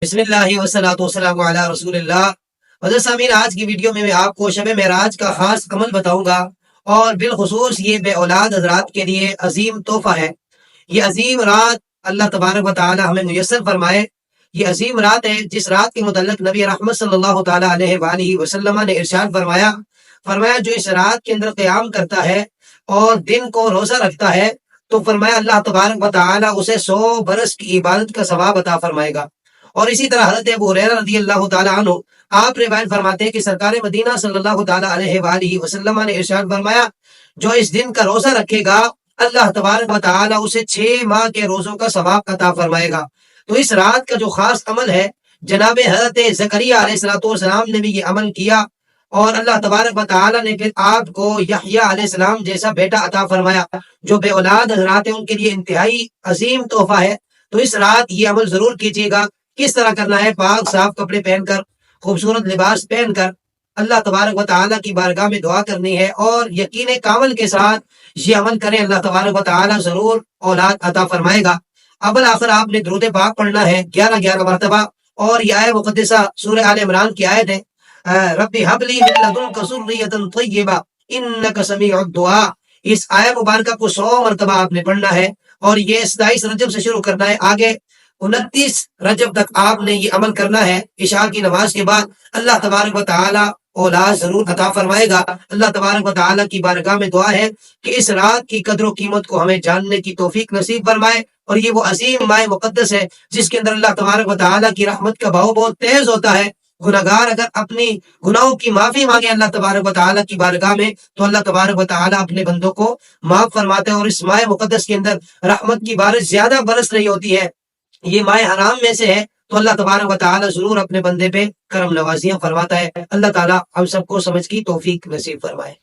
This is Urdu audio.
بسم اللہ والصلاۃ والسلام علی رسول اللہ۔ حضرت سامعین، آج کی ویڈیو میں آپ کو شب معراج کا خاص عمل بتاؤں گا، اور بالخصوص یہ بے اولاد حضرات کے لیے عظیم تحفہ ہے۔ یہ عظیم رات اللہ تبارک و تعالی ہمیں میسر فرمائے۔ یہ عظیم رات ہے جس رات کے متعلق نبی رحمت صلی اللہ تعالی علیہ وآلہ وسلم نے ارشاد فرمایا جو اس رات کے اندر قیام کرتا ہے اور دن کو روزہ رکھتا ہے تو فرمایا اللہ تبارک و تعالی اسے 100 برس کی عبادت کا ثواب عطا فرمائے گا۔ اور اسی طرح حضرت ابو ہریرہ رضی اللہ تعالیٰ عنہ آپ روایت فرماتے ہیں کہ سرکار مدینہ صلی اللہ تعالیٰ علیہ وآلہ وسلم نے ارشاد فرمایا جو اس دن کا روزہ رکھے گا اللہ تبارک و تعالیٰ اسے 6 ماہ کے روزوں کا ثواب عطا فرمائے گا۔ تو اس رات کا جو خاص عمل ہے، جناب حضرت زکریا علیہ السلام نے بھی یہ عمل کیا، اور اللہ تبارک و تعالیٰ نے پھر آپ کو یحییٰ علیہ السلام جیسا بیٹا عطا فرمایا۔ جو بے اولاد حضرات ہیں ان کے لیے انتہائی عظیم تحفہ ہے۔ تو اس رات یہ عمل ضرور کیجیے گا۔ کس طرح کرنا ہے؟ پاک صاف کپڑے پہن کر، خوبصورت لباس پہن کر اللہ تبارک و تعالیٰ کی بارگاہ میں دعا کرنی ہے، اور یقین کامل کے ساتھ یہ عمل کریں، اللہ تبارک و تعالیٰ ضرور اولاد عطا فرمائے گا۔ اول آخر آپ نے درود پاک پڑھنا ہے 11 مرتبہ، اور یہ آیت مقدسہ سورہ آل عمران کی آیت ہے، ربی حب لی من لدنک ذریۃ طیبہ انک سمیع الدعاء۔ اس آیت مبارکہ کو 100 مرتبہ آپ نے پڑھنا ہے، اور یہ 27 رجب سے شروع کرنا ہے، آگے 29 رجب تک آپ نے یہ عمل کرنا ہے۔ عشاء کی نماز کے بعد اللہ تبارک و تعالیٰ اولاد ضرور عطا فرمائے گا۔ اللہ تبارک و تعالیٰ کی بارگاہ میں دعا ہے کہ اس رات کی قدر و قیمت کو ہمیں جاننے کی توفیق نصیب فرمائے، اور یہ وہ عظیم ماہ مقدس ہے جس کے اندر اللہ تبارک و تعالیٰ کی رحمت کا بہاؤ بہت تیز ہوتا ہے۔ گناہگار اگر اپنی گناہوں کی معافی مانگے اللہ تبارک و تعالیٰ کی بارگاہ میں تو اللہ تبارک و تعالیٰ اپنے بندوں کو معاف فرماتے ہیں، اور اس ماہ مقدس کے اندر رحمت کی بارش زیادہ برس رہی ہوتی ہے۔ یہ ماہ حرام میں سے ہے، تو اللہ تبارک و تعالیٰ ضرور اپنے بندے پہ کرم نوازیاں فرماتا ہے۔ اللہ تعالیٰ ہم سب کو سمجھ کی توفیق نصیب فرمائے۔